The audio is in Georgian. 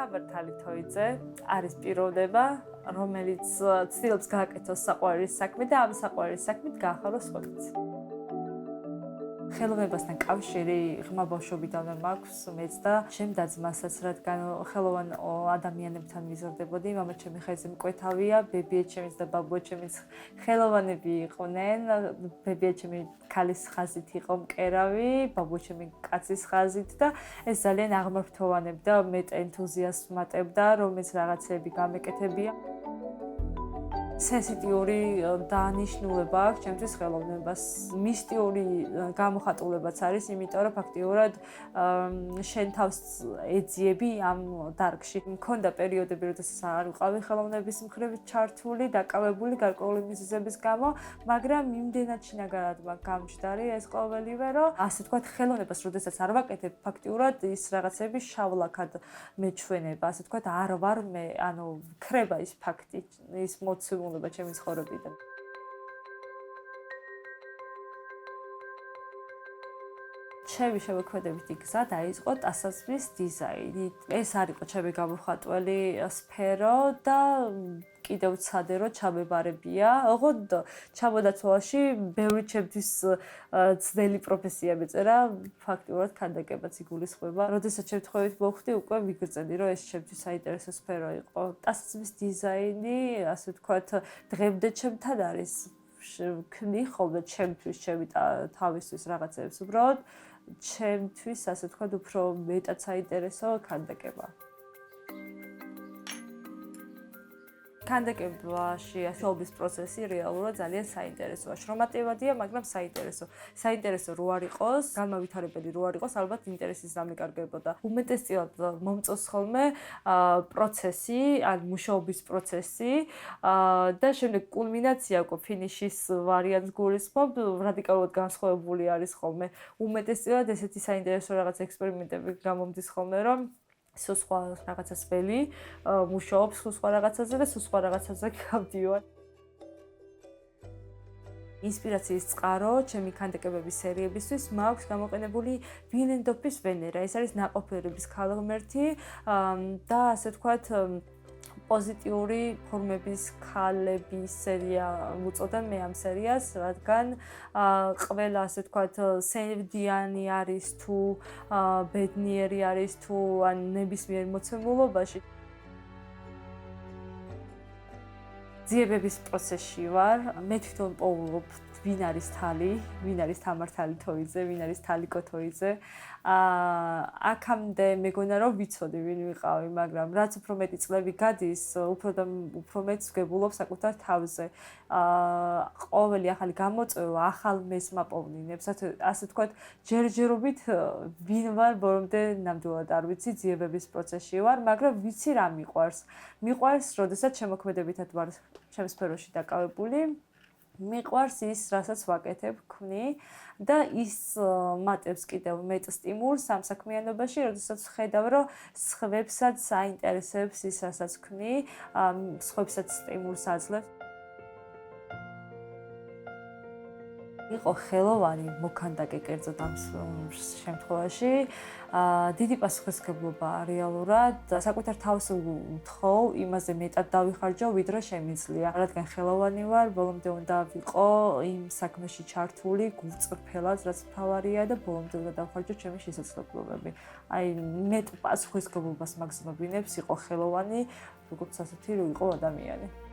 თამარ თოიძე არის პიროვნება, რომელიც ცდილობს გააკეთოს საყვარელი საქმე და ამ საყვარელი საქმით გაახაროს სხვებიც. ხელოვნებასთან კავშირი ღრმა ბავშვობიდანვე მაქვს მეც და ჩემ და-ძმასაც, რადგან ხელოვან ადამიანებთან ვიზრდებოდი. მამაჩემი ხეზე მკვეთავია, ბებიაჩემიც და ბაბუაჩემიც ხელოვანები იყვნენ. ბებიაჩემი ქალის ხაზით იყო მკერავი, ბაბუაჩემი კაცის ხაზით და ეს ძალიან აღმართოვანებდა, მეტ ენთუზიაზმატებდა, რომელიც რაღაცები გამეკეთებია. სენსიტიური დანიშნულება აქვს ჩემთვის ხელოვნებას. მისტიური გამოხატულებაც არის, იმიტომ რომ ფაქტიურად შენ თავს ეძიები ამ დარგში. მქონდა პერიოდები, როდესაც არ ვიყავი ხელოვნების მხრივ ჩართული, დაკავებული გარკვეული მიზეზების გამო, მაგრამ იმდენად შინაგანად მაქვს გამჯდარი ეს ყოველივე, რომ ასე ვთქვათ, ხელოვნებას როდესაც არ ვაკეთებ, ფაქტიურად ის რაღაცები შავლაქად მეჩვენება, ასე ვთქვათ, არ ვარ მე, ანუ ქრება ის ფაქტი, ის მოცემულობა ჩემი ცხოვრებიდან. ჩემი შემოქმედებითი გზა დაიწყო ტანსაცმლის დიზაინით. ეს არ იყო ჩემი გამოხატველი სფერო და კიდევ ვცადე, რომ ჩამებარებია. ოღონდ ჩამონაცვალში ბევრი ჩემთვის ძნელი პროფესია მეწერა, ფაქტიურად ქანდაკებაც იგულისხმება. როდესაც შემთხვევით მოხვდი, უკვე ვიგრძედი, რომ ეს ჩემთვის საინტერესო სფერო იყო. ტანსაცმლის დიზაინი, ასე ვთქვათ, დღემდე ჩემთან არის. ვქმნი ხოლმე ჩემთვის, ჩემი თავისთვის რაღაცებს უბრალოდ. ჩემთვის, ასე ვთქვათ, უფრო მეტად საინტერესო ქანდაკება. ქანდაკებაში ასეობის პროცესი რეალურად ძალიან საინტერესოა. შრომატევადია, მაგრამ საინტერესო. საინტერესო რო არ იყოს, განმავითარებელი რო არ იყოს, ალბათ ინტერესის დამეკარგებოდა. უმეტესწილად მომწონს ხოლმე პროცესი, ან მუშაობის პროცესი და შემდეგ კულმინაცია უკვე ფინიშის ვარიანტს გულისხმობ, რადიკალურად განსხვავებული არის ხოლმე. უმეტესწილად ესეთი საინტერესო რაღაც ექსპერიმენტები გამომდის ხოლმე, რომ სხვა რაღაცას ველი მუშაობს სხვა რაღაცაზე და სხვა რაღაცაზე გავდივარ. ინსპირაციის წყარო ჩემი ქანდაკებების სერიებისთვის მაქვს გამოყენებული ვინენდორფის ვენერა. ეს არის ნაყოფიერების ქალღმერთი და ასე ვთქვათ პოზიტიური ფორმების ქალების სერია უწოდებ მე ამ სერიას, რადგან ყველა ასე ვთქვათ სევდიანი არის თუ ბედნიერი არის თუ ან ნებისმიერ მოცემულობაში. ძიებების პროცესში ვარ. მე თვითონ პოულობ ვინ არის თალი, ვინ არის თამარ თოიძე, ვინ არის თალიკო თოიძე. აქამდე მეგონა რომ ვიცოდი ვინ ვიყავი, მაგრამ რაც უფრო მეტი წლები გადის, უფრო მეტს ვგებულობ საკუთარ თავზე. ყოველი ახალი გამოწვევა ახალ მეს მაპოვნინებს, ასე ვთქვათ, ჯერჯერობით ვინ ვარ, ბოლომდე ნამდვილად არ ვიცი, ძიებების პროცესში ვარ, მაგრამ ვიცი რა მიყვარს. მიყვარს, როდესაც შემოქმედებითად ვარ ჩემ სფეროში დაკავებული. მიყვარს ის, რასაც ვაკეთებ, ვქმნი და ის მატებს კიდევ მეტ სტიმულს ამ საქმიანობაში, როდესაც ვხედავ, რომ სხვებსაც საინტერესებს ის, რასაც ვქმნი, სხვებსაც სტიმულს აძლევს. იყო ხელოვანი მოქანდაკე კერძოდ ამ შემთხვევაში. დიდი პასუხისმგებლობა რეალურად საკუთარ თავს ვთხოვ, იმაზე მეტად დავიხარჯო, ვიდრე შემიძლია. რადგან ხელოვანი ვარ, ბოლომდე უნდა ვიყო იმ საქმეში ჩართული გულწრფელად, რაც მთავარია და ბოლომდე უნდა დავხარჯო ჩემი შესაძლებლობები. აი, მეტ პასუხისმგებლობას მაგზნობინებს იყო ხელოვანი, როგორც ასეთი, რო იყო ადამიანი.